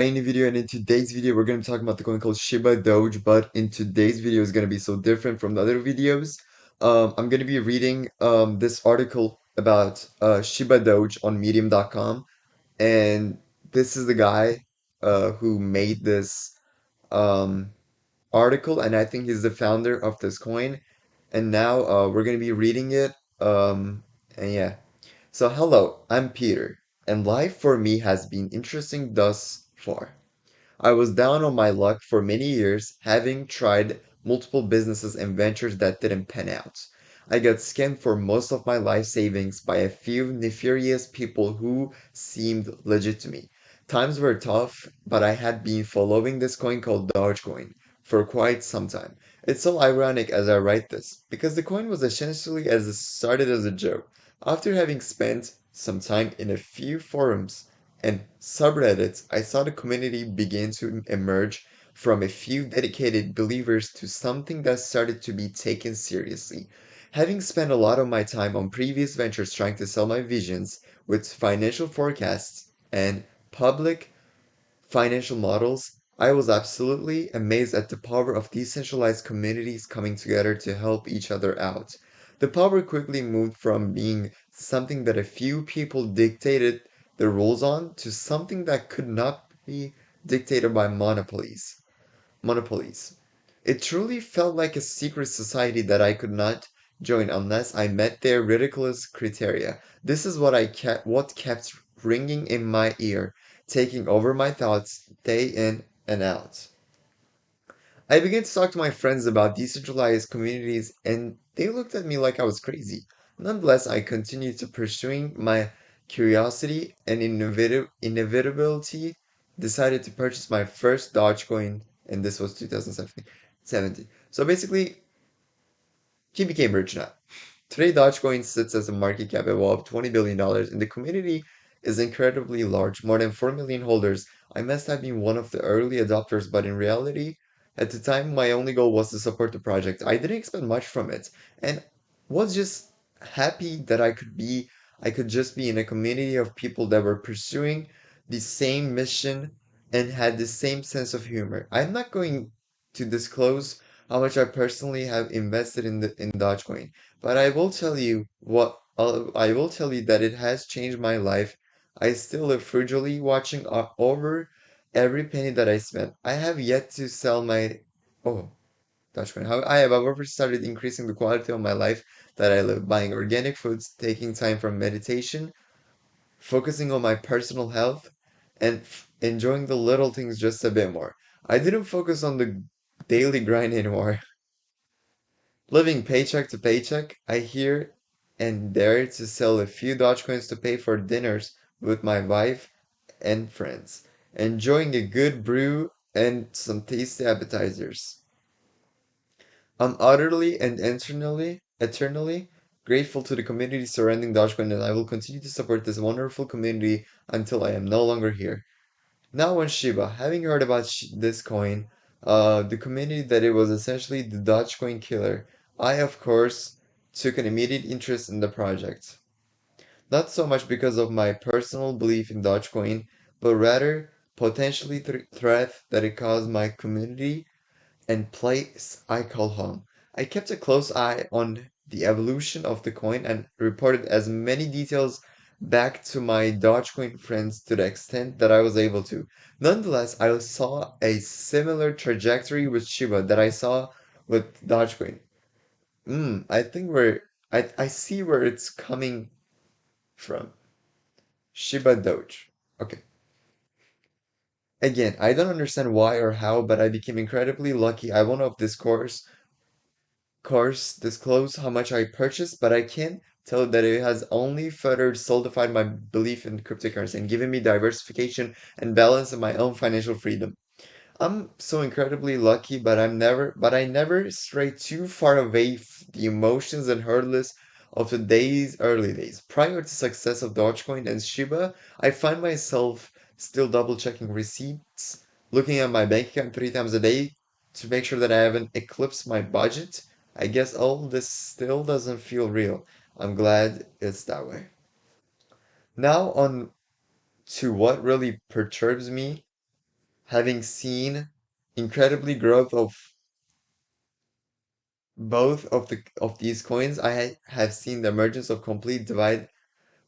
New video, and in today's video we're going to be talking about the coin called Shibadoge, but in today's video is going to be so different from the other videos. I'm going to be reading this article about Shibadoge on medium.com, and this is the guy who made this um, article, and I think he's the founder of this coin. And now we're going to be reading it. And yeah. So hello, I'm Peter, and life for me has been interesting thus far. I was down on my luck for many years, having tried multiple businesses and ventures that didn't pan out. I got scammed for most of my life savings by a few nefarious people who seemed legit to me. Times were tough, but I had been following this coin called Dogecoin for quite some time. It's so ironic as I write this, because the coin was essentially as it started as a joke. After having spent some time in a few forums and subreddits, I saw the community begin to emerge from a few dedicated believers to something that started to be taken seriously. Having spent a lot of my time on previous ventures trying to sell my visions with financial forecasts and public financial models, I was absolutely amazed at the power of decentralized communities coming together to help each other out. The power quickly moved from being something that a few people dictated the rules on to something that could not be dictated by monopolies. It truly felt like a secret society that I could not join unless I met their ridiculous criteria. This is what kept ringing in my ear, taking over my thoughts day in and out. I began to talk to my friends about decentralized communities, and they looked at me like I was crazy. Nonetheless, I continued to pursuing my curiosity and inevitability decided to purchase my first Dogecoin, and this was 2017. So basically, he became rich now. Today, Dogecoin sits as a market cap of $20 billion, and the community is incredibly large, more than 4 million holders. I must have been one of the early adopters, but in reality, at the time, my only goal was to support the project. I didn't expect much from it, and was just happy that I could just be in a community of people that were pursuing the same mission and had the same sense of humor. I'm not going to disclose how much I personally have invested in Dogecoin, but I will tell you that it has changed my life. I still live frugally, watching over every penny that I spent. I have yet to sell my oh Dogecoin. How I have however started increasing the quality of my life that I live, buying organic foods, taking time for meditation, focusing on my personal health, and enjoying the little things just a bit more. I didn't focus on the daily grind anymore. Living paycheck to paycheck, I here and there to sell a few Dogecoins to pay for dinners with my wife and friends, enjoying a good brew and some tasty appetizers. I'm utterly and eternally grateful to the community surrounding Dogecoin, and I will continue to support this wonderful community until I am no longer here. Now on Shiba, having heard about this coin, the community that it was essentially the Dogecoin killer, I of course took an immediate interest in the project. Not so much because of my personal belief in Dogecoin, but rather potentially threat that it caused my community and place I call home. I kept a close eye on the evolution of the coin and reported as many details back to my Dogecoin friends to the extent that I was able to. Nonetheless, I saw a similar trajectory with Shiba that I saw with Dogecoin. I think I see where it's coming from. Shiba Doge. Okay. Again, I don't understand why or how, but I became incredibly lucky. I won't of this course disclose how much I purchased, but I can tell that it has only further solidified my belief in cryptocurrency and given me diversification and balance in my own financial freedom. I'm so incredibly lucky, but I never stray too far away the emotions and hurdles of the early days. Prior to success of Dogecoin and Shiba, I find myself still double checking receipts, looking at my bank account 3 times a day to make sure that I haven't eclipsed my budget. I guess all this still doesn't feel real. I'm glad it's that way. Now on to what really perturbs me. having seen incredibly growth of both of these coins, have seen the emergence of complete divide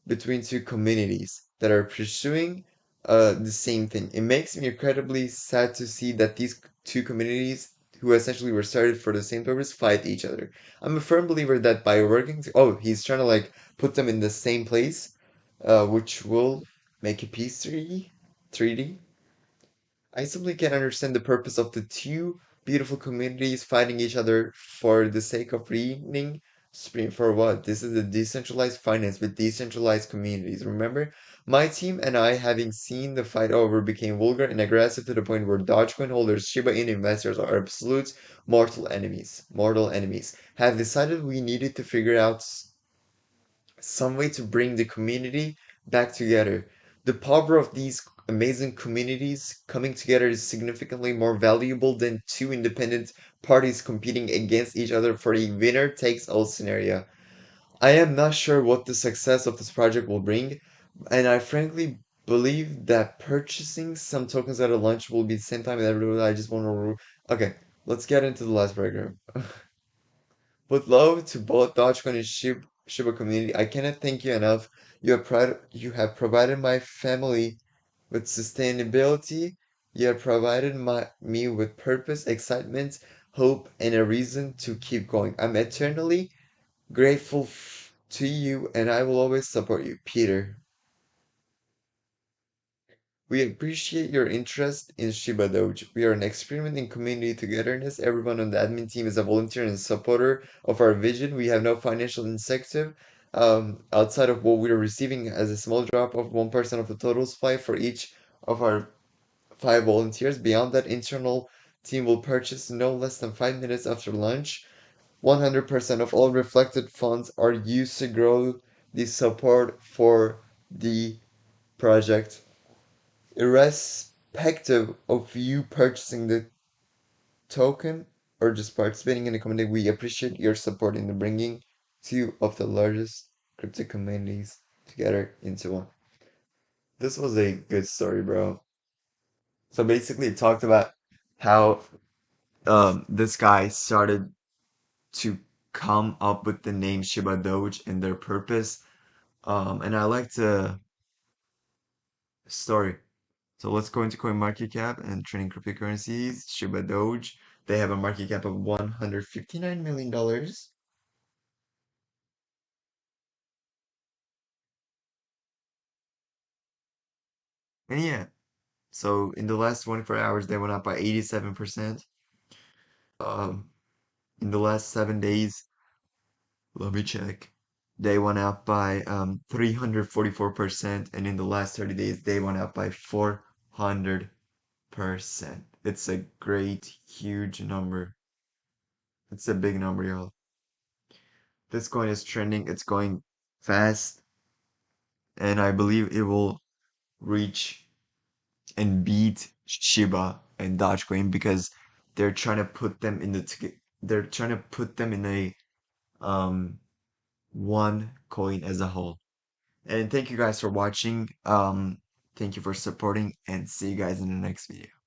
between two communities that are pursuing the same thing. It makes me incredibly sad to see that these two communities, who essentially were started for the same purpose, fight each other. I'm a firm believer that by oh, he's trying to like put them in the same place, which will make a peace treaty. 3D. I simply can't understand the purpose of the two beautiful communities fighting each other for the sake of reading Spring for what? This is a decentralized finance with decentralized communities. Remember? My team and I, having seen the fight over, became vulgar and aggressive to the point where Dogecoin holders, Shiba Inu investors are absolute mortal enemies, have decided we needed to figure out some way to bring the community back together. The power of these amazing communities coming together is significantly more valuable than two independent parties competing against each other for a winner takes all scenario. I am not sure what the success of this project will bring, and I frankly believe that purchasing some tokens at a launch will be the same time as everyone. I just want to. Okay, let's get into the last paragraph. With love to both Dogecoin and Shiba community, I cannot thank you enough. You have provided my family with sustainability. You have provided me with purpose, excitement, hope, and a reason to keep going. I'm eternally grateful to you, and I will always support you, Peter. We appreciate your interest in Shibadoge. We are an experiment in community togetherness. Everyone on the admin team is a volunteer and supporter of our vision. We have no financial incentive outside of what we are receiving as a small drop of 1% of the total supply for each of our 5 volunteers. Beyond that, internal team will purchase no less than 5 minutes after lunch. 100% of all reflected funds are used to grow the support for the project. Irrespective of you purchasing the token or just participating in the community, we appreciate your support in the bringing two of the largest crypto communities together into one. This was a good story, bro. So basically, it talked about how this guy started to come up with the name Shiba Doge and their purpose. And I like the story. So let's go into CoinMarketCap and trading cryptocurrencies. Shiba Doge. They have a market cap of $159 million. And yeah, so in the last 24 hours, they went up by 87%. Um, in the last 7 days, let me check. They went up by 344%, and in the last 30 days, they went up by 400%. It's a great, huge number. It's a big number, y'all. This coin is trending, it's going fast, and I believe it will reach and beat Shiba and Dogecoin because they're trying to put them in they're trying to put them in a um one coin as a whole. And thank you guys for watching. Thank you for supporting and see you guys in the next video.